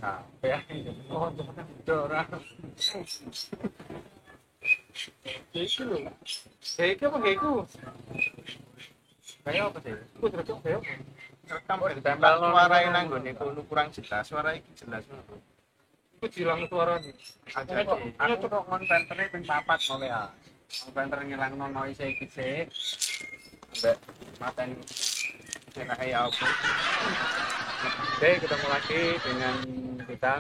kabeh. Oh, ora. Iki lho. Iki apa iku? Kayak apa sih? Iku direkam kayak apa? Rekam ditempel suara nang nggone kono kurang jelas, suara iki jelas ngono. Iku hilang suaranya. Aku kok ngontentere ping 4 ngono ya. Konventer ngilangno noise iki sik. Ambek mateni enak ya apa. Oke, ketemu lagi dengan kita.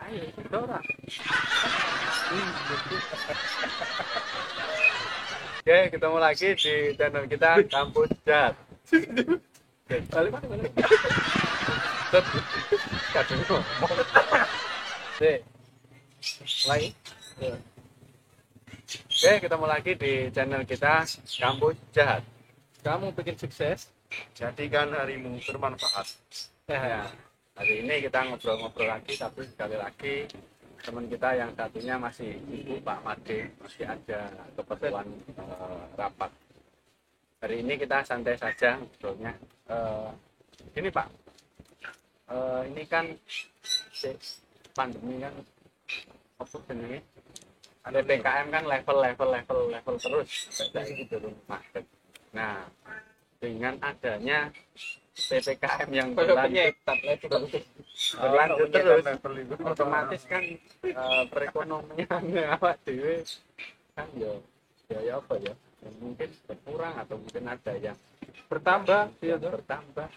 Ayo, Dora. Oke, ketemu lagi di channel kita Kampus Jahat. Balik mana? Kadang ngomong. Mulai. Oke, ketemu lagi di channel kita Kampus Jahat. Kamu bikin sukses, Jadikan harimu bermanfaat. ya. Hari ini kita ngobrol-ngobrol lagi, tapi sekali lagi teman kita yang satunya masih Ibu Pak Made, masih ada keperluan rapat. Hari ini kita santai saja ngobrolnya. Ini Pak, ini kan pandemi kan, apa jenenge? Ada PKM kan level terus, dari itu market. Nah, dengan adanya PPKM yang berlanjut terus, otomatis kan perekonomian awak dewe kan ya apa ya, mungkin berkurang atau mungkin ada yang bertambah bertambah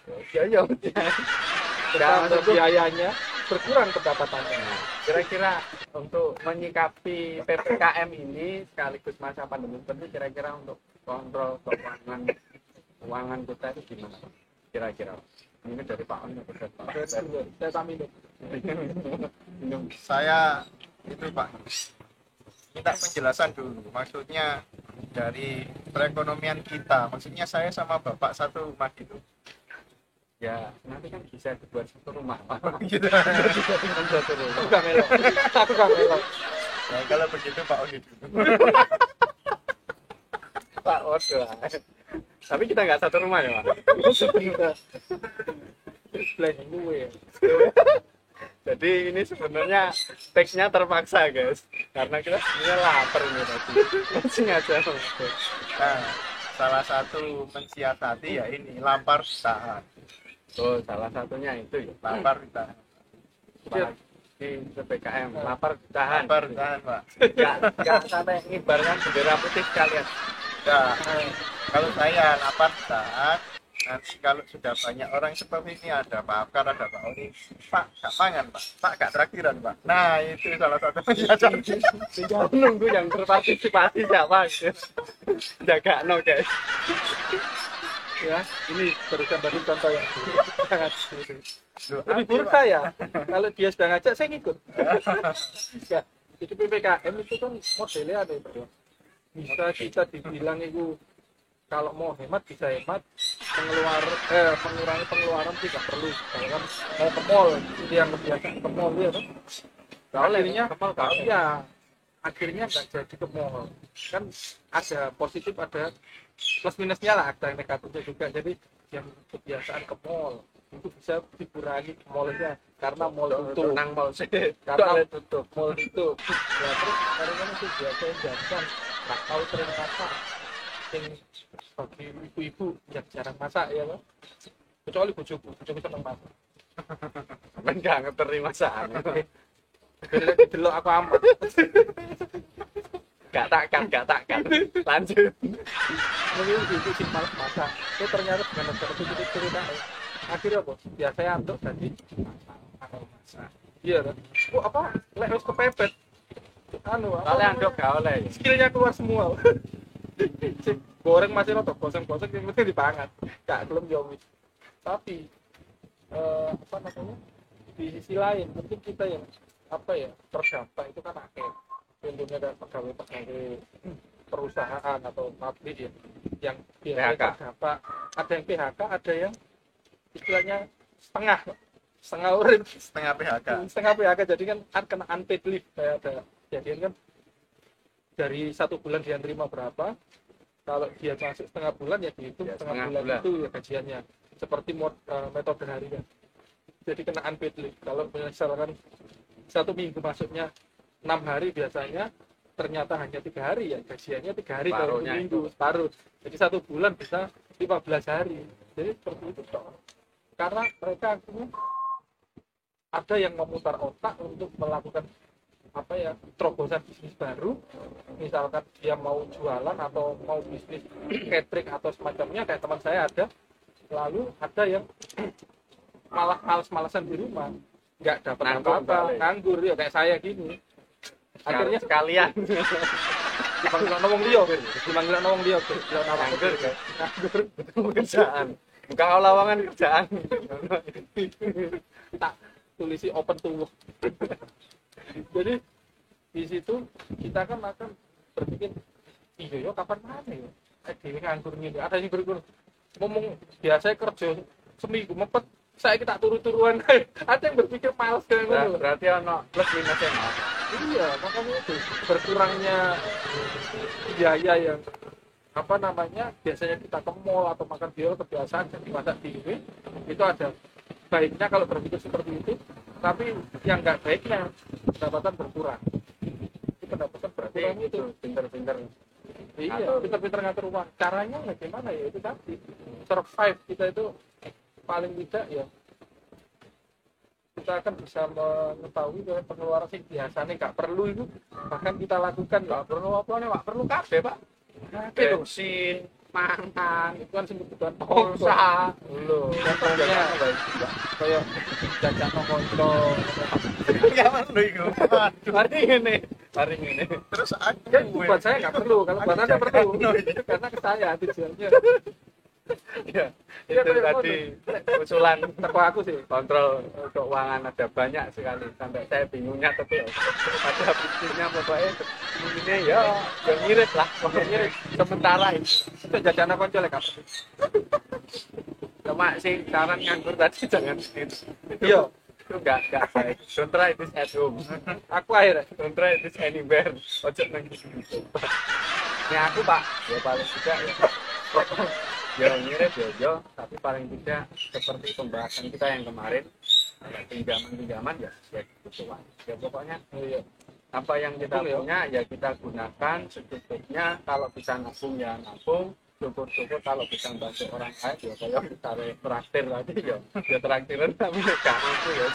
biayanya berkurang pendapatannya. Kira-kira untuk menyikapi PPKM ini sekaligus masa pandemi seperti kira-kira untuk kontrol keuangan kita itu gimana Pak? Kira-kira ini dari Pak On atau dari Pak? Saya minum. Saya itu Pak minta penjelasan dulu, maksudnya dari perekonomian kita, maksudnya saya sama bapak satu rumah gitu Ya nanti kan bisa dibuat satu rumah Pak. gitu. Aku gak melok. Nah, kalau begitu Pak On gitu. Pak Odo. Tapi kita nggak satu rumah ya Pak. Planning gue. Jadi ini sebenarnya teksnya terpaksa guys, karena kita sebenarnya lapar ini tadi. Langsung aja. Nah, salah satu mensiasati ya ini lapar ditahan. Oh, salah satunya itu ya. Lapar ditahan. Di PPKM, lapar ditahan. Lapar ditahan Pak. Nggak sampai ngibarkan bendera putih sekalian. Ya, kalau saya lapar ditahan. Nanti kalau sudah banyak orang seperti ini, ada Pak Afkar, ada Pak Oni, Pak gak pangan Pak gak traktiran Pak. Nah itu salah satu mensiasati. Tinggal nunggu yang berpartisipasi siapa gitu. Jaga no guys. Ya, ini barusan baru contoh yang sangat lebih buruk saya. Kalau dia sudah ngajak saya ngikut. Ya, itu PPKM itu kan modelnya ada itu. Bisa kita dibilang itu kalau mau hemat bisa hemat, mengurangi pengeluaran tidak perlu. Kalau kan mau ke mall, itu yang kebiasaan ke mall ya kan. Akhirnya ke mall ya, akhirnya nggak jadi ke mall. Kan ada positif, ada plus minusnya lah, ada yang negatifnya juga. Jadi yang kebiasaan ke mall itu bisa dikurangi ke mallnya karena mall tutup. Nang mall sih. Karena tutup, mall tutup. Ya terus karena itu biasa jajan, nggak tahu sering masak. Bagi ibu-ibu yang jarang masak ya loh, kecuali bojoku seneng masak. Sampai nggak ngeteri masakan. Delok aku amat. Gak takkan. Lanjut. Mungkin ibu sih malas masak. Tapi ternyata dengan cara itu cerita. Akhirnya apa? Ya saya untuk tadi masak. Iya kan? Oh apa? Lek harus kepepet. Kalian andok gak oleh. Skillnya keluar semua. Goreng masih rotok gosong-gosong yang penting dipangan gak belum jauh. Tapi apa namanya, di sisi lain mungkin kita yang apa ya terdampak itu kan akhir tentunya ada pegawai perusahaan atau pabrik ya yang biasanya terdampak, ada yang PHK, ada yang istilahnya setengah urip, setengah PHK jadi kan kena unpaid leave kayak ada jadian kan dari 1 bulan dia terima berapa, kalau dia masuk setengah bulan ya dihitung ya, setengah bulan itu ya gajiannya seperti metode harian. jadi kena unpaid leave. Kalau misalkan 1 minggu masuknya 6 hari biasanya, ternyata hanya 3 hari ya gajiannya 3 hari dalam Separuhnya minggu separuh, jadi 1 bulan bisa 15 hari. Jadi seperti itu toh. Karena mereka akhirnya ada yang memutar otak untuk melakukan apa ya, terobosan bisnis baru. Misalkan dia mau jualan atau mau bisnis catering atau semacamnya, kayak teman saya ada. Lalu ada yang malah males-malesan di rumah, nggak dapat Nanggung apa-apa, balik. nganggur ya kayak saya gini. Akhirnya sekalian dipanggil ngomong dia, dipanggil ngomong dia, nganggur kan, kerjaan buka lowongan kerjaan. tak tulisi open to work. Jadi di situ kita kan akan berpikir, iya yo kapan mana ya dhewe nganggur ngene. Ada yang berpikir ngomong biasa kerja seminggu mepet, saya kita turu-turuan. Ada yang berpikir males kayak ngono. Berarti ono plus minusnya Mas. Iya, makanya itu berkurangnya biaya yang apa namanya, biasanya kita ke mall atau makan di luar kebiasaan jadi masak diri, itu ada baiknya kalau berpikir seperti itu. Tapi yang nggak baiknya pendapatan berkurang. Itu pendapatan berkurang itu pinter-pinter iya, pinter-pinter ngatur uang. Caranya nggak gimana ya, itu tadi survive kita itu paling tidak ya kita akan bisa mengetahui bahwa pengeluaran sih biasanya nggak perlu itu bahkan kita lakukan. Nggak perlu apa nih, nggak perlu kabeh Pak. Bensin, mangan, itu kan kebutuhan pulsa. Loh, contohnya kayak jajan konco. Ya mana itu? hari ini Terus aku Ya, buat saya nggak perlu, kalau buat Anda perlu. Karena ke saya tujuannya. ya Iya, itu kayak tadi usulan Teko aku sih. kontrol keuangan ada banyak sekali sampai saya bingungnya, tapi ada buktinya pokoknya ini ya ngirit lah, ngirit sementara Itu jajan konco lek apa? cuma sih saran nganggur tadi jangan itu Iya, itu nggak baik. Don't try this at home, aku akhirnya don't try this anywhere, ojo nang ini aku Pak ya paling tidak ya ngirit ya tapi paling tidak seperti pembahasan kita yang kemarin, pinjaman ya gitu Pak. Ya pokoknya apa yang kita punya ya kita gunakan secukupnya. Kalau bisa nabung ya nabung, syukur-syukur. Kalau bisa bantu orang lain ya kayak taruh traktir tadi ya traktiran, tapi nggak mampu ya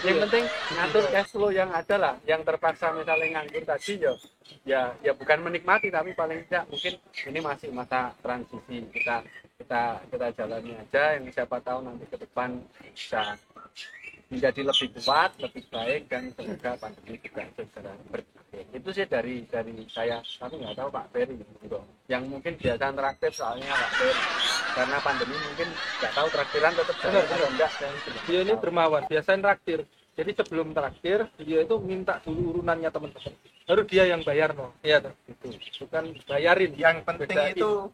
yang penting ngatur cash flow yang ada lah. Yang terpaksa misalnya nganggur tadi ya bukan menikmati, tapi paling tidak mungkin ini masih masa transisi, kita jalani aja, yang siapa tahu nanti ke depan bisa menjadi lebih kuat, lebih baik, dan semoga pandemi juga segera berakhir. Itu sih dari saya. Tapi nggak tahu Pak Ferry gitu. Yang mungkin biasa traktir soalnya Pak Ferry, karena pandemi mungkin nggak tahu traktiran tetap jalan atau enggak. dia ini dermawan, biasanya traktir. Jadi sebelum traktir dia itu minta dulu urunannya teman-teman, baru dia yang bayar. Iya tuh, itu bukan bayarin. yang penting Bedain. itu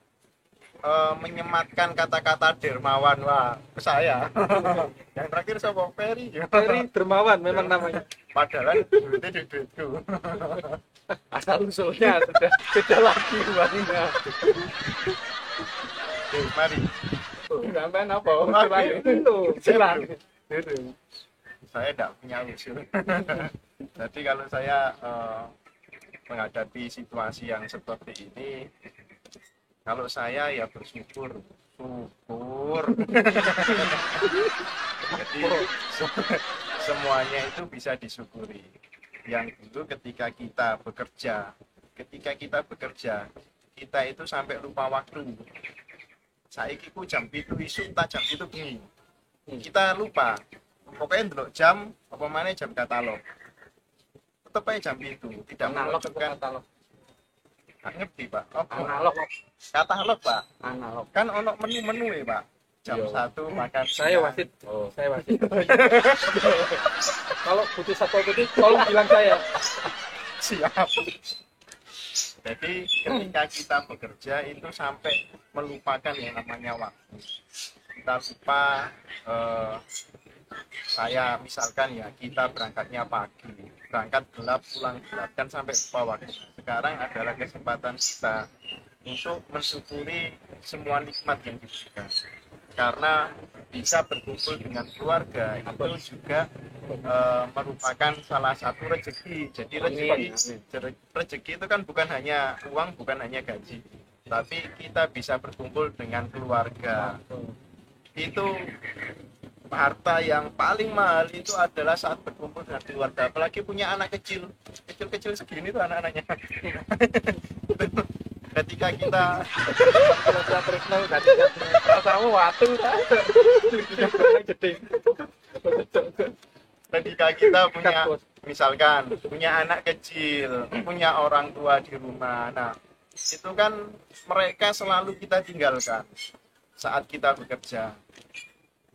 menyematkan kata-kata dermawan ke saya. Yang terakhir sama Ferry. Ferry dermawan memang namanya. Padahal duitnya duitku. Asal usulnya sudah beda lagi uangnya. Mari. Sampai apa? Silakan. Saya tidak punya usul. Jadi kalau saya menghadapi situasi yang seperti ini, kalau saya ya bersyukur. Jadi semuanya itu bisa disyukuri. Yang dulu ketika kita bekerja, kita itu sampai lupa waktu. Saiki ku jam 7 isu, tak jam 7 bengi. Kita lupa. Pokoknya ndelok jam, apa mana jam katalog. Tetep aja jam 7, tidak Analog atau menunjukkan. katalog? Nggak ngerti, Pak. Apa? Analog. Katalog, Pak. Analog. Kan ono menu-menu ya, Pak. Jam Iya. 1 makan Saya siang. wasit. Saya wasit. Kalau butuh satpol pp tolong bilang saya. Siap. Jadi ketika kita bekerja itu sampai melupakan yang namanya waktu. Kita lupa, saya misalkan ya kita berangkatnya pagi, berangkat gelap pulang gelap, kan sampai lupa waktu. Sekarang adalah kesempatan kita untuk mensyukuri semua nikmat yang diberikan. Karena di bisa berkumpul dengan keluarga itu juga merupakan salah satu rezeki. Jadi rezeki itu kan bukan hanya uang, bukan hanya gaji, tapi kita bisa berkumpul dengan keluarga. Itu harta yang paling mahal itu adalah saat berkumpul dengan keluarga, apalagi punya anak kecil segini tuh anak-anaknya. Ketika kita kalau saya terus nol tadi kamu waktu jadi ketika kita punya, misalkan punya anak kecil, punya orang tua di rumah, nah itu kan mereka selalu kita tinggalkan saat kita bekerja.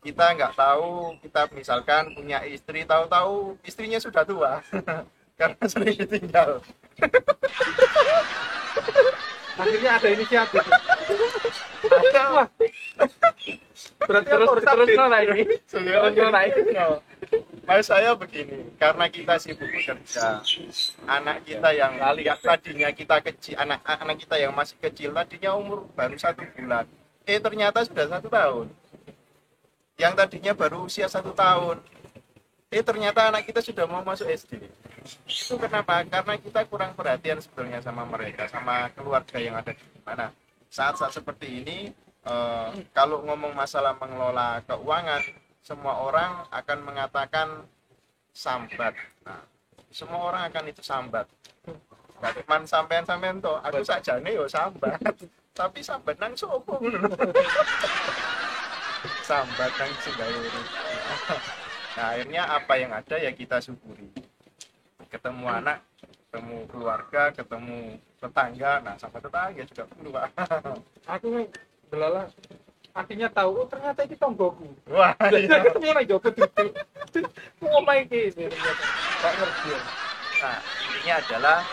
Kita nggak tahu, kita misalkan punya istri, tahu-tahu istrinya sudah tua karena sering ditinggal. akhirnya ada inisiatif ada wah berarti terus naik Mas saya begini, karena kita sibuk bekerja, anak kita yang tadinya kita kecil, anak kita yang masih kecil tadinya umur baru 1 bulan, ternyata sudah 1 tahun. Yang tadinya baru usia 1 tahun, ternyata anak kita sudah mau masuk SD. Itu kenapa? Karena kita kurang perhatian sebetulnya sama mereka, sama keluarga yang ada di mana. Saat-saat seperti ini, kalau ngomong masalah mengelola keuangan, semua orang akan mengatakan sambat. Nah, semua orang akan itu sambat. Gak cuma sampean toh, aku sajane yo sambat. Tapi sambat nang sopo ngono. Sambat nang Singgauri. Nah, akhirnya apa yang ada ya kita syukuri. Ketemu anak, ketemu keluarga, ketemu tetangga, nah sama tetangga juga perlu, Pak. aku delala akhirnya tahu ternyata itu tonggoku. Wah, iya. Mulai jopo itu ngomong iki gak ngerti. Nah, intinya adalah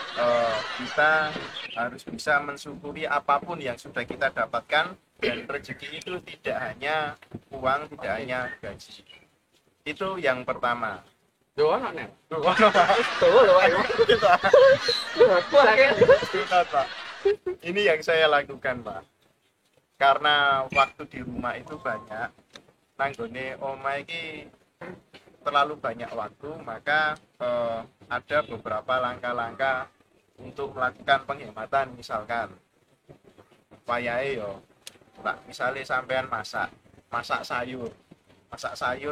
kita harus bisa mensyukuri apapun yang sudah kita dapatkan, dan rezeki itu tidak hanya uang, tidak hanya gaji. Itu yang pertama. Doa nek. Tuh, Pak. Ini yang saya lakukan, Pak. Karena waktu di rumah itu banyak, nanggone omah iki terlalu banyak waktu, maka ada beberapa langkah-langkah untuk melakukan penghematan. Misalkan wayahe yo, Pak, misalnya sampean masak sayur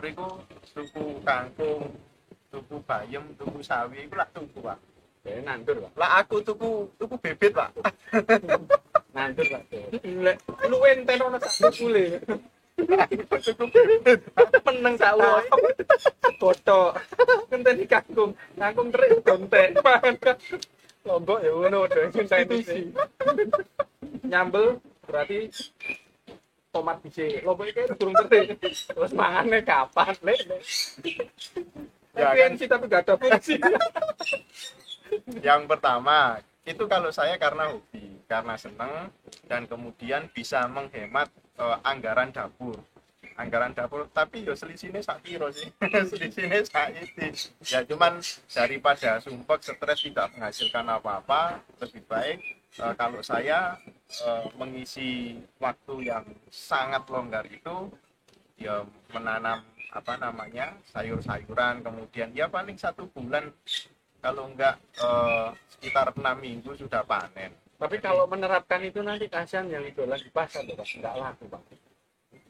itu tuku kangkung, tuku bayem, tuku sawi, itu lah tuku, Pak. Nandur, Pak. Lah aku tuku bebek, Pak. Nandur, Pak. Lek lu enten ono sak tukule. Tuku bebek. Meneng sak wo. Foto. Ngenteni kangkung. Kangkung terik gontek. Lombok ya ngono do institusi. Nyambel berarti tomat biji. Lombok iki durung terik. Terus mangane kapan, Lek? Ya, Pensi tapi gak ada pensi. Yang pertama, itu kalau saya karena hobi, karena seneng, dan kemudian bisa menghemat anggaran dapur. Tapi yo selisihnya sak kilo sih. Selisihnya sak itu. Ya cuman daripada sumpek, stres, tidak menghasilkan apa-apa, lebih baik kalau saya mengisi waktu yang sangat longgar itu ya menanam sayur-sayuran, kemudian ya paling 1 bulan, kalau enggak sekitar 6 minggu sudah panen. Tapi kalau menerapkan itu nanti kasihan yang jualan di pasar, Pak. Enggak laku, Pak.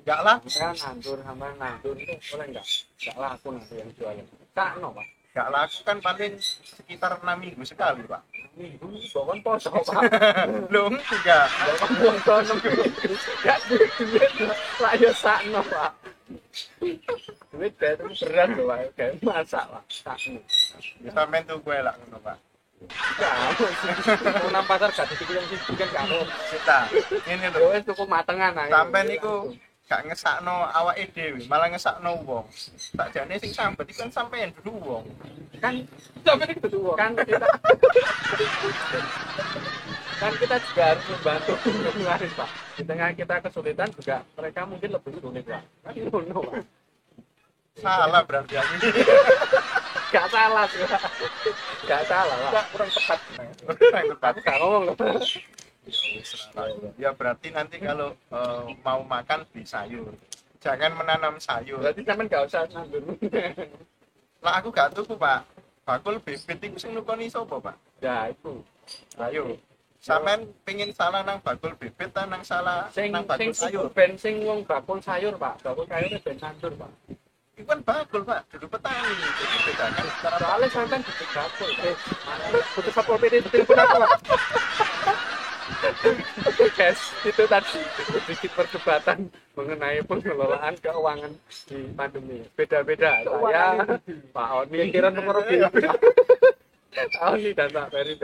Enggak lah, Saya nandur itu boleh enggak laku nanti yang jualan. Sakno, Pak. enggak laku kan paling sekitar 6 minggu sekali, Pak. Minggu bawaan poso, Pak. Belum juga. Bawaan poso 6 minggu. Enggak duit lah ya sakno, Pak. Duit kayak berat loh, Pak. Kayak masak, Pak. Sakno. Bisa main tuh gue lah, Pak. Mau nang pasar gak dipikir yang sih kan karo. Kita ini Ya loh, wis cukup matengan ae. sampai niku gak ngesakno awake dhewe, malah ngesakno wong. Tak jane sing sambet iki kan sampean dulu wong. Kan sampai itu tuh kan kita juga harus membantu pengaris, Pak. Di tengah kita kesulitan juga mereka mungkin lebih sulit, Pak. Kan ngono, Pak. Salah berarti aku. Gak salah sih, Pak. Gak salah, Pak. Enggak, kurang tepat. Kurang tepat. Aku gak ngomong loh. Ya berarti nanti kalau mau makan beli sayur. jangan menanam sayur. Berarti sampean nggak usah nandur. Lah aku gak tuku, Pak. Bakul bibit iku sing nukoni sapa, Pak? Ya itu. Ayo. Sampean pengen salah nang bakul bibit ta nang salah Sing nang bakul sayur? ben sing wong bakul sayur, Pak. Bakul sayurnya ben nandur, Pak. Iku kan bakul, Pak. Dulu petani. Jadi bedakan antara Soalnya sampean di bakul. Putus Satpol PP telepon aku, Pak. Oke guys, itu tadi sedikit perdebatan mengenai pengelolaan keuangan di pandemi. Beda-beda. Saya, Pak Oni, kira nomor Pak Oni dan Pak Ferry.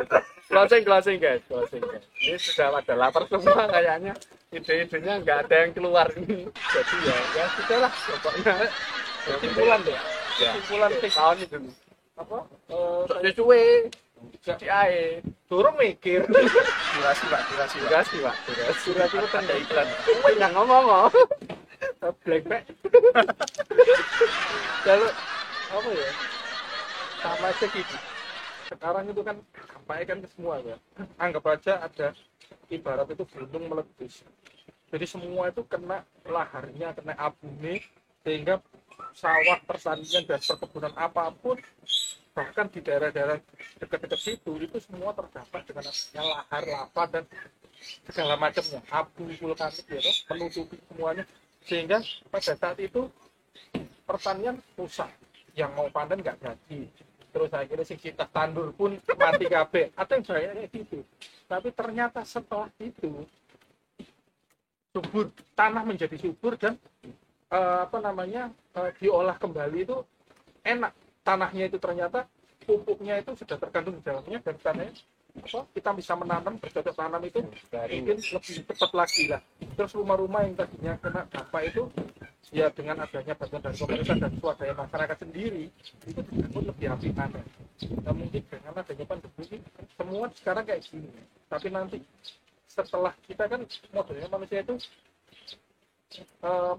Closing guys, closing guys. Ini sudah pada lapar semua kayaknya. Ide-idenya nggak ada yang keluar ini. Jadi ya sudahlah. Pokoknya kesimpulan deh. Kesimpulan sih Pak Oni dulu. Apa? Sesuai. Jadi ae, turun mikir. durasi, Pak. Durasi itu kan ada iklan. Kowe nggak ngomong. Blackback. Kalau apa ya? Sama aja gitu. Sekarang itu kan dampaknya kan ke semua ya. Anggap aja ada ibarat itu gunung meletus. Jadi semua itu kena laharnya, kena abunya, sehingga sawah, pertanian dan perkebunan apapun, bahkan di daerah-daerah dekat-dekat situ itu semua terdampak dengan adanya lahar, lava dan segala macamnya, abu vulkanik ya, menutupi semuanya, sehingga pada saat itu pertanian rusak, yang mau panen nggak jadi, terus akhirnya sing kita tandur pun mati kabeh, atau yang kayak gitu. Tapi ternyata setelah itu subur, tanah menjadi subur dan diolah kembali itu enak. Tanahnya itu ternyata pupuknya itu sudah terkandung di dalamnya, dan tanahnya kita bisa menanam, bercocok tanam itu mungkin lebih cepat lagi lah. Terus rumah-rumah yang tadinya kena dampak itu ya dengan adanya bantuan dari pemerintah dan swadaya masyarakat sendiri itu dibangun lebih apian. Nah, mungkin dengan adanya pandemi semua sekarang kayak gini, tapi nanti setelah kita kan modelnya manusia itu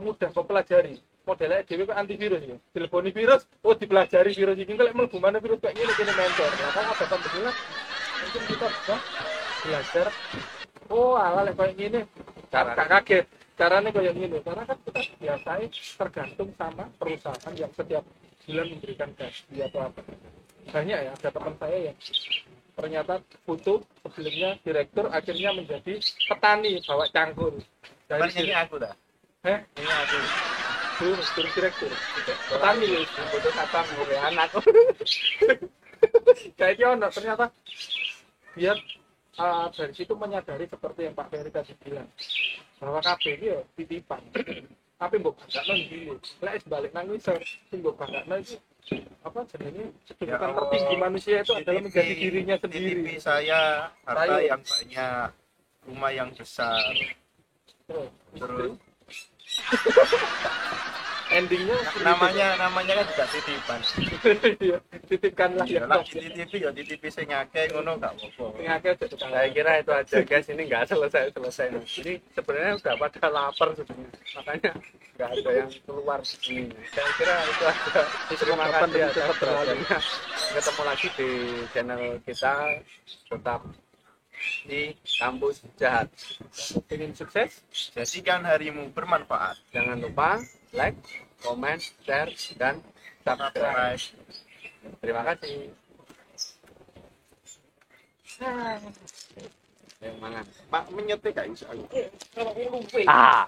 mudah mempelajari. Modelnya DW antivirus ya. Teleponi virus, dipelajari virus ini kalau mlebu mana virus kayak gini kene mentor. Nah, kalau ada pandemi lah, mungkin kita bisa belajar. Ala kayak gini. Cara kaget. Caranya kayak gini. Karena kan kita biasanya tergantung sama perusahaan yang setiap bulan memberikan gaji atau apa. Banyak ya, ada teman saya yang ternyata butuh sebelumnya direktur, akhirnya menjadi petani bawa cangkul. Dari ini aku dah. Ini aku. Turun direktur petani loh, bodoh kata mulai anak. Kayaknya ono ternyata biar dari situ menyadari seperti yang Pak Ferry tadi bilang bahwa KB ini ya titipan. Tapi mbok bangga nang iki. Lek balik nang ngisor, sing mbok bangga itu apa jenenge kedudukan tertinggi manusia itu adalah menjadi dirinya sendiri. Titipi saya harta yang banyak, rumah yang besar. Terus endingnya namanya kan juga titipan. Titipkanlah ya lah titipi sing akeh ngono gak apa-apa. Saya kira itu aja guys, ini nggak selesai ini sebenarnya udah pada lapar sebenarnya, makanya nggak ada yang keluar ini. Saya kira itu aja. Terima kasih atas perhatiannya. Ketemu lagi di channel kita, tetap di Kampus Jahat. Ingin sukses, jadikan harimu bermanfaat. Jangan lupa like, comment, share, dan subscribe. Terima kasih. Yang mana? Pak menyetik gak bisa. Ah.